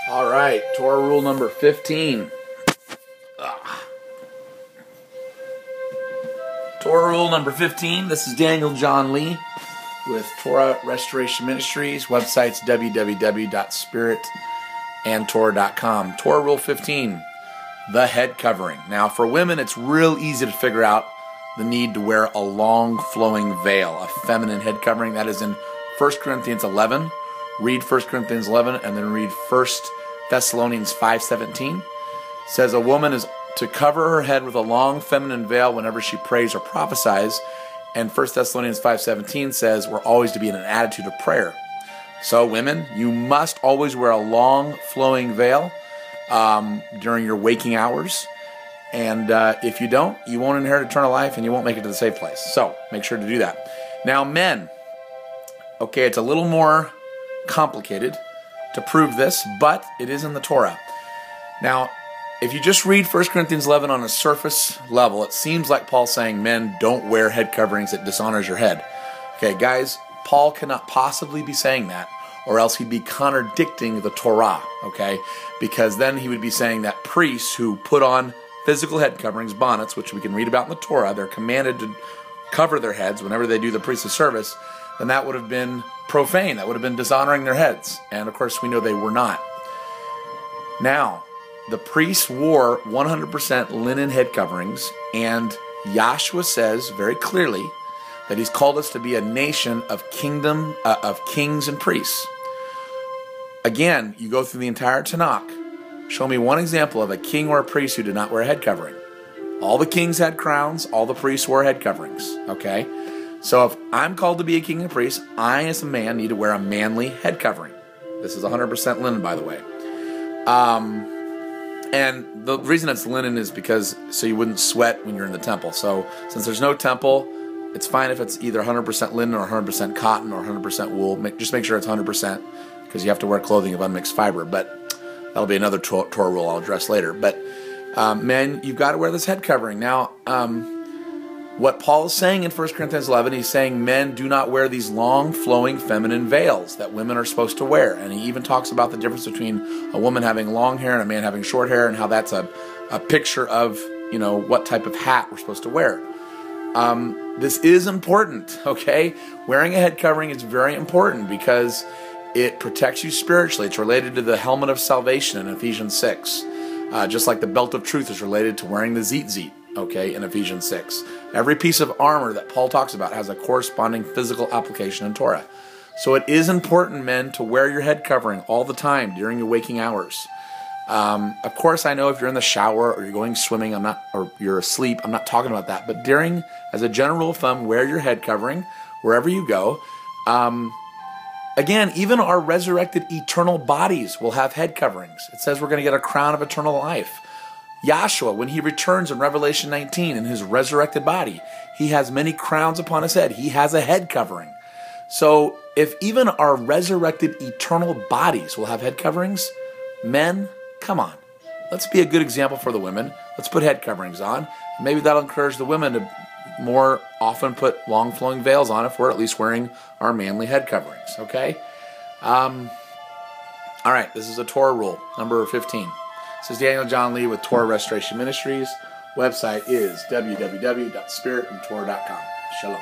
All right, Torah rule number 15. Torah rule number 15. This is Daniel John Lee with Torah Restoration Ministries. Website's www.spiritandtorah.com. Torah rule 15, the head covering. Now, for women, it's real easy to figure out the need to wear a long flowing veil, a feminine head covering. That is in 1 Corinthians 11. Read 1 Corinthians 11 and then read 1 Thessalonians 5:17. It says a woman is to cover her head with a long feminine veil whenever she prays or prophesies. And 1 Thessalonians 5:17 says we're always to be in an attitude of prayer. So women, you must always wear a long flowing veil during your waking hours. And if you don't, you won't inherit eternal life and you won't make it to the safe place. So make sure to do that. Now men, okay, it's a little more complicated to prove this, but it is in the Torah. Now, if you just read 1 Corinthians 11 on a surface level, it seems like Paul's saying men don't wear head coverings, it dishonors your head. Okay, guys, Paul cannot possibly be saying that, or else he'd be contradicting the Torah, okay? Because then he would be saying that priests who put on physical head coverings, bonnets, which we can read about in the Torah, they're commanded to cover their heads whenever they do the priestly service, then that would have been profane. That would have been dishonoring their heads. And of course, we know they were not. Now, the priests wore 100% linen head coverings, and Yahshua says very clearly that he's called us to be a nation of kings and priests. Again, you go through the entire Tanakh. Show me one example of a king or a priest who did not wear a head covering. All the kings had crowns. All the priests wore head coverings. Okay? So if I'm called to be a king and priest, I as a man need to wear a manly head covering. This is 100% linen, by the way. And the reason it's linen is because so you wouldn't sweat when you're in the temple. So since there's no temple, it's fine if it's either 100% linen or 100% cotton or 100% wool. Just make sure it's 100% because you have to wear clothing of unmixed fiber. But that'll be another Torah rule I'll address later. But men, you've got to wear this head covering. Now, what Paul is saying in 1 Corinthians 11, he's saying men do not wear these long, flowing, feminine veils that women are supposed to wear. And he even talks about the difference between a woman having long hair and a man having short hair and how that's a picture of, you know, what type of hat we're supposed to wear. This is important, okay? Wearing a head covering is very important because it protects you spiritually. It's related to the helmet of salvation in Ephesians 6. Just like the belt of truth is related to wearing the tzitzit. Okay, in Ephesians 6. Every piece of armor that Paul talks about has a corresponding physical application in Torah. So it is important, men, to wear your head covering all the time during your waking hours. Of course, I know if you're in the shower or you're going swimming, or you're asleep, I'm not talking about that. But as a general rule of thumb, wear your head covering wherever you go. Again, even our resurrected eternal bodies will have head coverings. It says we're going to get a crown of eternal life. Yahshua, when he returns in Revelation 19 in his resurrected body, he has many crowns upon his head. He has a head covering. So if even our resurrected eternal bodies will have head coverings, men, come on. Let's be a good example for the women. Let's put head coverings on. Maybe that'll encourage the women to more often put long flowing veils on if we're at least wearing our manly head coverings. Okay? All right, this is a Torah rule, number 15. This is Daniel John Lee with Torah Restoration Ministries. Website is www.spiritandtorah.com. Shalom.